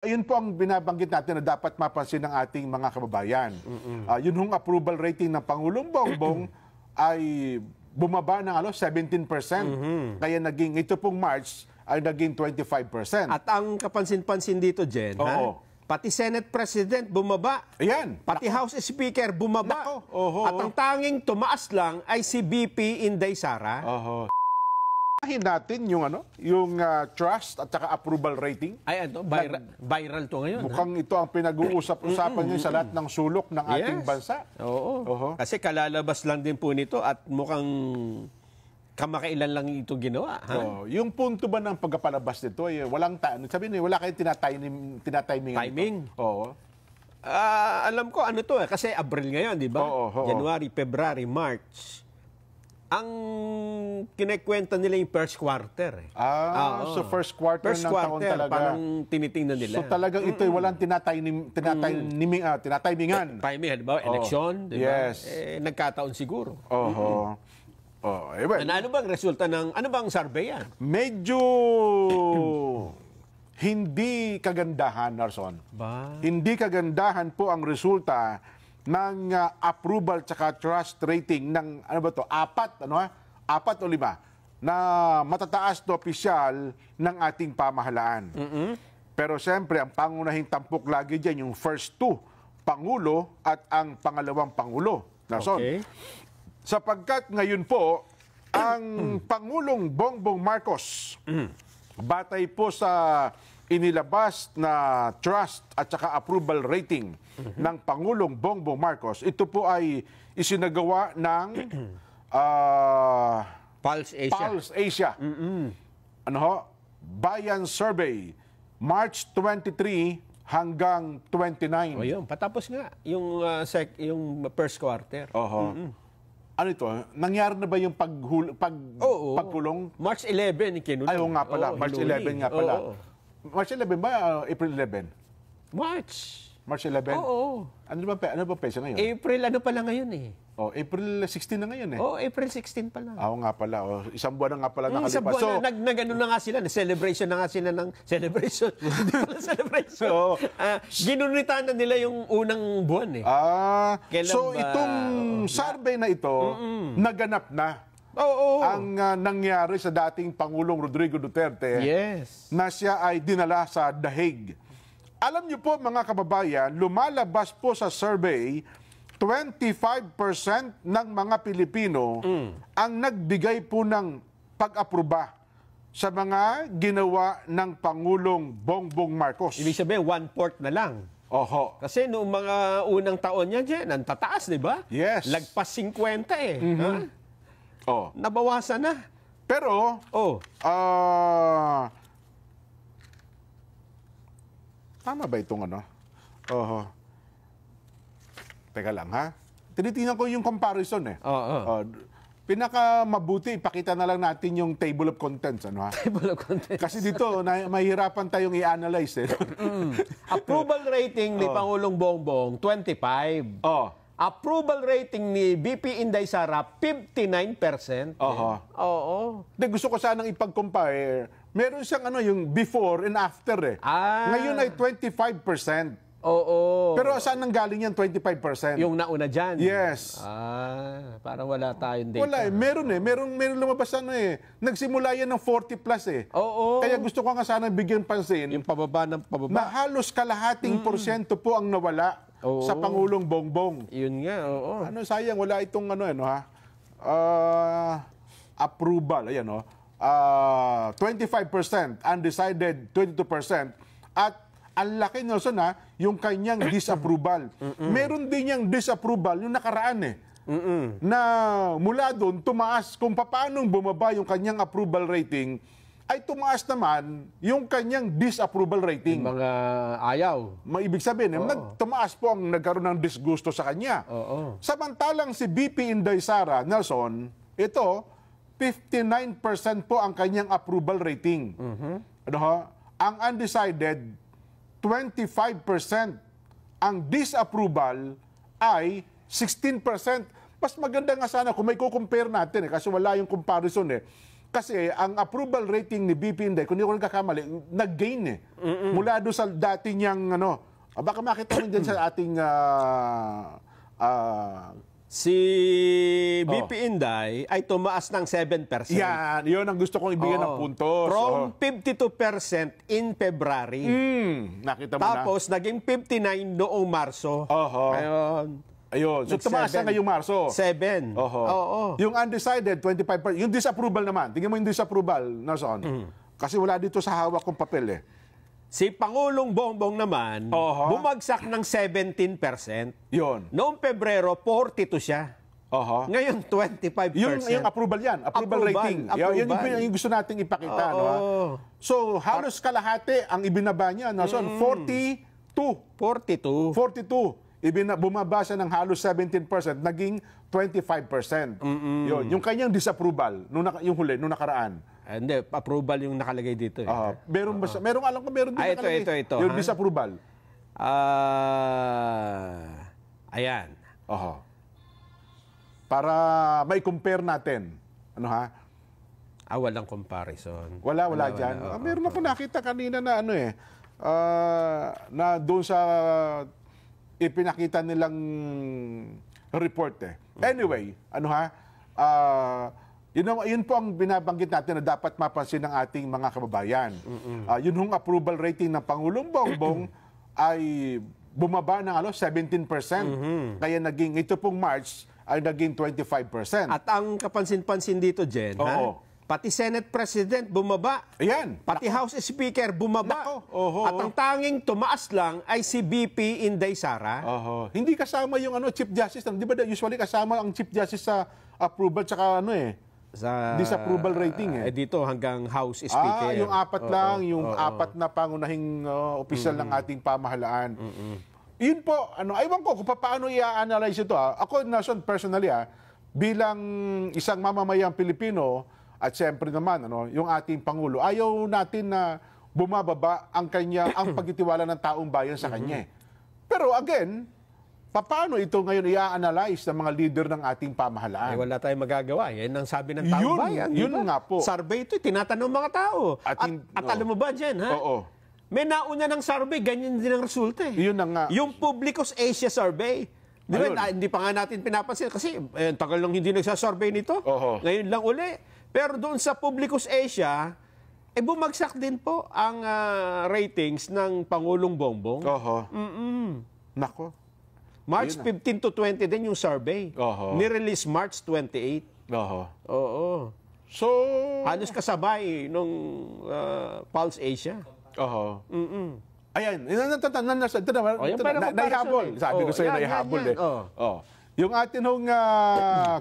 Ayun po ang binabanggit natin na dapat mapansin ng ating mga kababayan. Yun hong approval rating ng Pangulong Bongbong ay bumaba ng 17%. Kaya ito pong March ay naging 25%. At ang kapansin-pansin dito, Jen, Oo. pati Senate President bumaba. Ayan. Pati House Speaker bumaba. Nako. Oho. At ang tanging tumaas lang ay si BP Inday Sara. Oho. Bahin natin yung trust at saka approval rating. Ay, viral to ngayon. Mukhang ito ang pinag-uusap-usapan ngayon sa lahat ng sulok ng ating bansa. Oo. Oho. Kasi kalalabas lang din po nito at mukhang kamakailan lang ito ginawa. Yung punto ba ng pagpapalabas nito ay walang sabihin wala kayong tinatimingan. Timing. Oo. Alam ko ano to kasi Abril ngayon, di ba? Oo. January, February, March. Ang kinekwenta nila yung first quarter. So first quarter ng taon talaga. Parang tinitingnan nila. So talagang ito ay walang tinatimingan. Timing, di ba? Eleksyon, di ba? Yes. Nagkataon siguro. Oho. Ano bang resulta ano bang survey yan? Medyo hindi kagandahan, Narson. Hindi kagandahan po ang resulta ng approval tsaka trust rating ng apat o lima na matataas na opisyal ng ating pamahalaan. Pero siyempre, ang pangunahing tampok lagi dyan yung first two, Pangulo at ang pangalawang Pangulo. Narson. Okay. Sapagkat ngayon po, ang Pangulong Bongbong Marcos, batay po sa inilabas na trust at saka approval rating ng Pangulong Bongbong Marcos, ito po ay isinagawa ng Pulse Asia. Bayan Survey, March 23 hanggang 29. O yun, patapos nga yung first quarter. Ano ito? Nangyari na ba yung pagkulong? March 11 kinulong. Ay, nga pala. March 11 nga pala. March 11 ba? April 11? March 11? Oo. Ano ba pesa ngayon? April pa lang ngayon eh. April 16 na ngayon eh. April 16 pa lang. Nga pala. Isang buwan na nga pala nakalipas. Isang buwan na, nag-ano na nga sila. Celebration na nga sila ng celebration. Hindi pala celebration. Ginunitan na nila yung unang buwan eh. So itong survey na ito, naganap na. Ang nangyari sa dating Pangulong Rodrigo Duterte na siya ay dinala sa The Hague. Alam niyo po mga kababayan, lumalabas po sa survey, 25% ng mga Pilipino ang nagbigay po ng pag-aproba sa mga ginawa ng Pangulong Bongbong Marcos. Ibig sabihin, 1/4 na lang. Kasi noong mga unang taon niya dyan, ang tataas, di ba? Yes. Lagpas 50 eh. Nabawasan na. Pero, tama ba itong Teka lang ha. Tinitingnan ko yung comparison eh. Pinakamabuti, ipakita na lang natin yung table of contents. Table of contents. Kasi dito, mahihirapan tayong i-analyze eh. Approval rating ni Pangulong Bongbong, 25. Approval rating ni BP Inday Sara, 59%. Gusto ko sanang ipag-compare. Meron siyang yung before and after eh. Ngayon ay 25%. Pero saan nang galing yan 25%? Yung nauna dyan? Yes. Parang wala tayong data. Wala eh. Meron lumabas nagsimula yan ng 40 plus eh. Kaya gusto ko nga sana bigyan pansin. Yung pababa ng pababa. Na halos kalahating porsyento po ang nawala sa Pangulong Bongbong. Yun nga, sayang, wala itong approval. Ayan, 25%, undecided 22%, at ang laki, Nelson, yung kanyang disapproval. Meron din niyang disapproval yung nakaraan eh. Na mula doon, tumaas kung paano bumaba yung kanyang approval rating, ay tumaas naman yung kanyang disapproval rating. Yung mga ayaw. Ibig sabihin, tumaas po ang nagkaroon ng disgusto sa kanya. Samantalang si BP Inday Sara, Nelson, ito, 59% po ang kanyang approval rating. Ang undecided, 25%. Ang disapproval ay 16%. Mas maganda nga sana kung may kukumpare natin kasi wala yung comparison eh. Kasi ang approval rating ni BP Inday, kung hindi ko nagkakamali, nag-gain eh. Mula doon sa dati niyang, baka makita mo dyan sa ating si BP Inday ay tumaas ng 7%. Yan, yun ang gusto kong ibigay ng puntos. From 52% in February. Nakita mo Tapos, naging 59 noong Marso. Ayun. So, tumaas na ngayong Marso. 7. Yung undecided, 25%. Yung disapproval naman. Tingnan mo yung disapproval, Nelson. Kasi wala dito sa hawak kong papel eh. Si Pangulong Bongbong naman, bumagsak ng 17%. Yun. Noong Pebrero, 42 siya. Ngayon, 25%. Yung approval yan. Approval rating. Yun yung gusto nating ipakita. So, halos kalahati ang ibinaba niya. Nelson, 42. Bumaba siya ng halos 17%, naging 25%. Yun. Yung kanyang disapproval, yung huli, nung nakaraan. Hindi, approval yung nakalagay dito. Merong alam ko, meron din nakalagay. Ito. Yung disapproval. Ayan. Para may compare natin. Walang comparison. Wala dyan. Meron ako nakita kanina na na doon sa ipinakita nilang report eh. Anyway, yun po ang binabanggit natin na dapat mapansin ng ating mga kababayan. Yun hong approval rating ng Pangulong Bongbong ay bumaba ng 17%. Kaya ito pong March ay naging 25%. At ang kapansin-pansin dito, Jen, pati Senate President bumaba. Ayan. Pati House Speaker bumaba. At ang tanging tumaas lang ay si BP Inday Sara. Hindi kasama yung Chief Justice. Di ba usually kasama ang Chief Justice sa approval tsaka sa disapproval rating eh. Dito hanggang House Speaker. Yung apat lang, yung apat na pangunahing opisyal ng ating pamahalaan. Yun po, aywan ko kung paano i-analyze ito. Ako, Nelson, personally, bilang isang mamamayang Pilipino, at siyempre naman, yung ating Pangulo, ayaw natin na bumababa ang pagtitiwala ng taong bayan sa kanya. Pero again, paano ito ngayon i-analyze ng mga leader ng ating pamahalaan? Wala tayong magagawa. Yan ang sabi ng taong bayan. Yun nga po. Survey ito, tinatanong mga tao. At alam mo ba, Jen, may nauna ng survey, ganyan din ang resulta eh. Yun na nga. Yung Publicus Asia survey. Di ba, hindi pa nga natin pinapansin kasi tagal lang hindi nagsasurvey nito. Ngayon lang uli. Pero doon sa Publicus Asia, bumagsak din po ang ratings ng Pangulong Bongbong. Nako. March 15 to 20 din yung survey. Ni-release March 28. So, halos kasabay nung Pulse Asia. Ayan. Naihabol. Sabi ko sa'yo, naihabol eh. Yung atin hong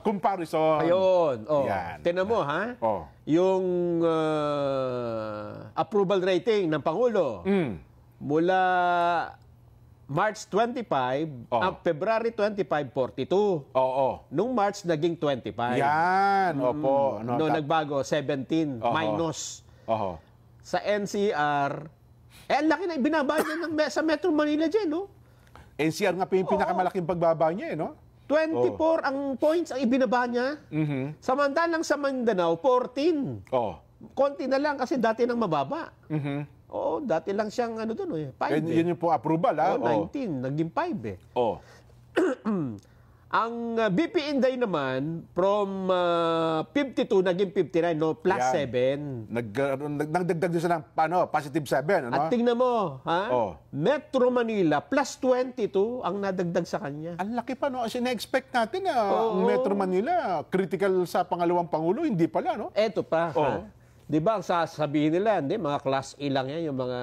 comparison. Ayun. Tinan mo, yung approval rating ng Pangulo. Mula March 25, February 25, 42. Nung March, naging 25. Yan. Noong nagbago, 17 minus. Sa NCR, ang laki na ibinaba niya sa Metro Manila dyan, no? NCR nga yung pinakamalaking pagbaba niya, no? 24 ang points ang ibinaba niya. Samantalang sa Mindanao, 14. Konti na lang kasi dati nang mababa. Dati lang siyang doon 5. Yun yung po approval, 19, naging 5 eh. Ang BP Inday naman, from 52 naging 59, plus 7. Nagdagdag din siya ng positive 7. At tingnan mo, Metro Manila, plus 22 ang nadagdag sa kanya. Ang laki pa, no? Kasi na-expect natin na Metro Manila, critical sa pangalawang Pangulo, hindi pala, no? Eto pa, Di ba, ang sasabihin nila, hindi, mga Class E lang yan, yung mga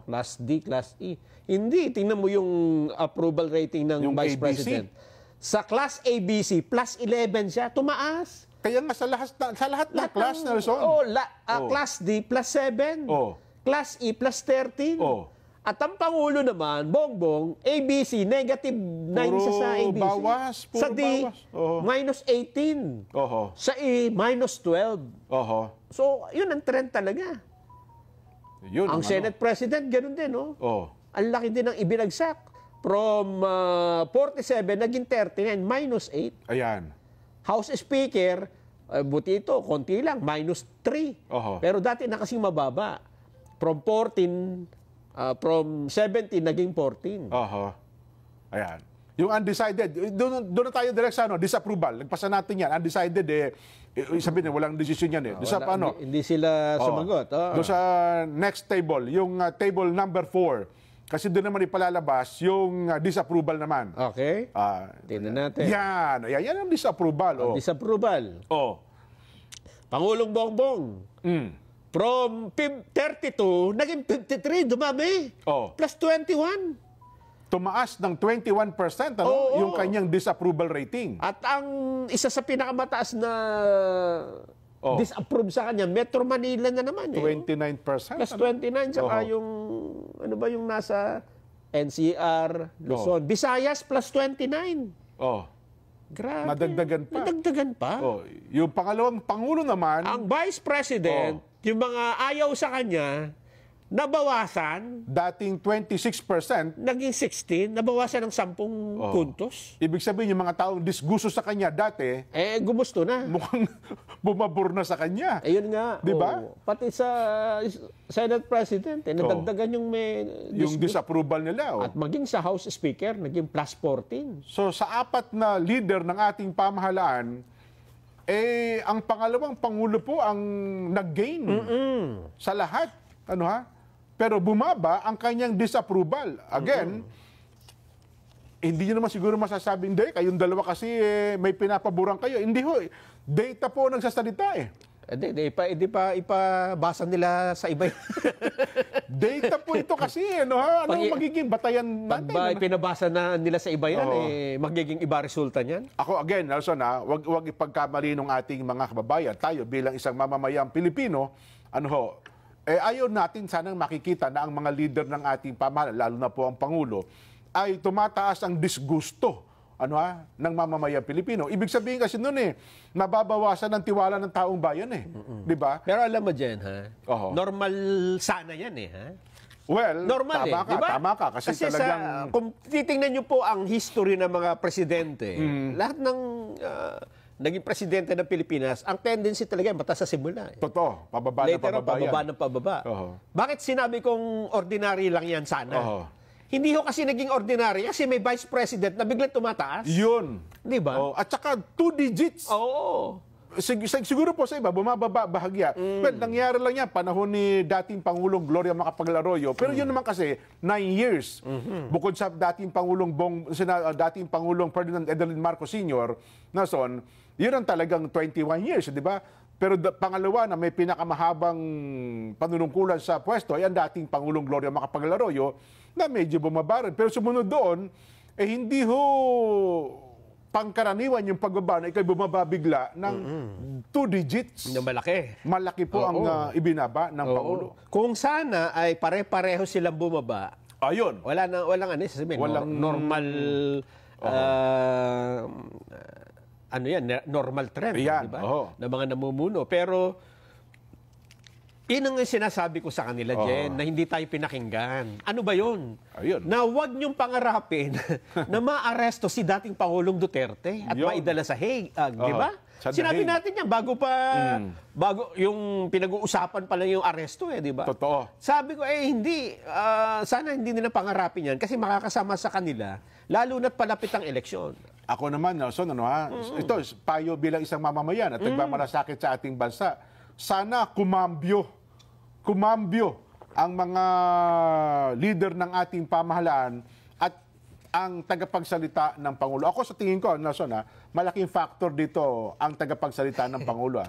Class D, Class E. Hindi, tingnan mo yung approval rating ng Vice ABC. President. Sa Class ABC, plus 11 siya, tumaas. Kaya nga sa lahat ng class, Nelson. Class D, plus 7. Class E, plus 13. At ang Pangulo naman, Bongbong, ABC, negative 9 siya sa ABC. Sa D, minus 18. Sa E, minus 12. So, yun ang trend talaga. Ang Senate President, ganun din, no? Ang laki din ang ibinagsak. From 47, naging 39, minus 8. Ayan. House Speaker, Buti ito, konti lang, -3. Pero dati na kasing mababa. From 14, from 17 naging 14. Ayan. Yung undecided, doon na tayo direct sa disapproval. Nagpasa natin yan. Undecided, sabihin walang decision yan. Hindi sila sumagot. Doon sa next table, yung table number 4. Kasi doon naman ipalalabas yung disapproval naman. Okay. Tingnan natin. Yan ang disapproval. Disapproval. Pangulong Bongbong. From 32, naging 53, dumami. Plus 21. Tumaas ng 21% yung kanyang disapproval rating. At ang isa sa pinakamataas na disapprove sa kanya, Metro Manila na naman. 29%. Plus 29, saka yung, ano ba yung nasa NCR, Luzon. Visayas, plus 29. Grabe. Nadagdagan pa. Yung pangalawang pangulo naman. Ang Vice President, yung mga ayaw sa kanya, nabawasan. Dating 26%. Naging 16. Nabawasan ng 10 puntos. Ibig sabihin, yung mga taong disgusto sa kanya dati, gumusto na. Mukhang bumabor na sa kanya. Ayun nga. Diba? Pati sa Senate President, nadagdagan yung may yung disapproval nila. At maging sa House Speaker, naging plus 14. So sa 4 na leader ng ating pamahalaan, ang pangalawang pangulo po ang nag-gain sa lahat. Pero bumaba ang kanyang disapproval. Again, hindi nyo naman siguro masasabing, hindi, kayong dalawa kasi may pinapaborang kayo. Hindi ho. Data po nagsasalita Hindi pa ipabasa nila sa iba. Data po ito kasi. Ano magiging batayan natin? Pag pinabasa na nila sa iba yan, magiging iba resulta niyan? Ako, again, Nelson, wag ipagkamali ng ating mga kababayan. Tayo bilang isang mamamayang Pilipino, ayaw natin sanang makikita na ang mga leader ng ating pamahalaan, lalo na po ang Pangulo, ay tumataas ang disgusto ng mamamayang Pilipino. Ibig sabihin kasi noon nababawasan ng tiwala ng taong bayan Di ba? Pero alam mo dyan, normal sana yan Well, normal tama ka, diba? Tama ka. Kasi talagang... kung titingnan nyo po ang history ng mga presidente, lahat ng... naging presidente ng Pilipinas, ang tendency talaga mataas sa simula. Totoo. Pababa ng pababa. Bakit sinabi kong ordinary lang yan sana? Hindi ho kasi naging ordinary kasi may vice president na biglang tumataas. Yun. Di ba? At saka 2 digits. Siguro po sa iba, bumababa bahagya. Well, nangyari lang yan, panahon ni dating Pangulong Gloria Macapagal Arroyo. Pero yun naman kasi, 9 years. Bukod sa dating Pangulong Ferdinand Edelin Marcos Sr., yun ang talagang 21 years, di ba? Pero pangalawa na may pinakamahabang panunungkulan sa pwesto ay ang dating Pangulong Gloria Macapagal Arroyo na medyo bumabaran. Pero sumunod doon, hindi ho pangkaraniwan yung pagbaba na ikay bumaba bigla ng 2 digits. Na malaki. Malaki po ang ibinaba ng Pangulo. Kung sana ay pare-pareho silang bumaba, ayun. Walang sasabihin. Walang normal normal trend, di ba? Na mga namumuno. Pero yun ang sinasabi ko sa kanila, Jen, na hindi tayo pinakinggan. Ano ba yun? Ayun. Na huwag niyong pangarapin na maaresto si dating Pangulong Duterte at maidala sa Hague, di ba? Sinabi natin yan bago yung pinag-uusapan pa lang yung aresto di ba? Totoo. Sabi ko, hindi. Sana hindi nila pangarapin yan kasi makakasama sa kanila, lalo na't palapit ang eleksyon. Ako naman, Nelson, ito, payo bilang isang mamamayan at nagmamalasakit sa ating bansa. Sana kumambyo ang mga leader ng ating pamahalaan at ang tagapagsalita ng Pangulo. Ako sa tingin ko, Nelson, malaking factor dito ang tagapagsalita ng Pangulo.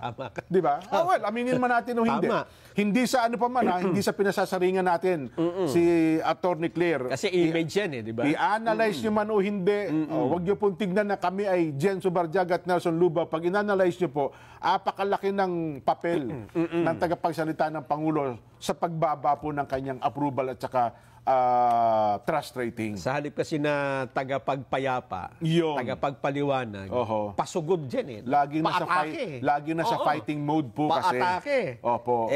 Di ba? Well, aminin man natin o hindi. Hindi sa ano pa man, hindi sa pinasasaringan natin si Attorney Claire. Kasi image yan di ba? I-analyze nyo man o hindi. Huwag nyo pong tignan na kami ay Jen Subarjag at Nelson Luba. Pag in-analyze nyo po, apakalaki ng papel ng tagapagsalita ng Pangulo sa pagbaba po ng kanyang approval at saka trust rating. Sa halip kasi na tagapagpayapa, tagapagpaliwanag, pasugod dyan Lagi na sa fighting mode po kasi. Paatake. Opo.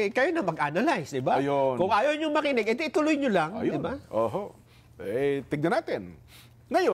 Kayo na mag-analyze, di ba? Ayun. Kung ayaw nyo makinig, ituloy nyo lang, di ba? Tignan natin.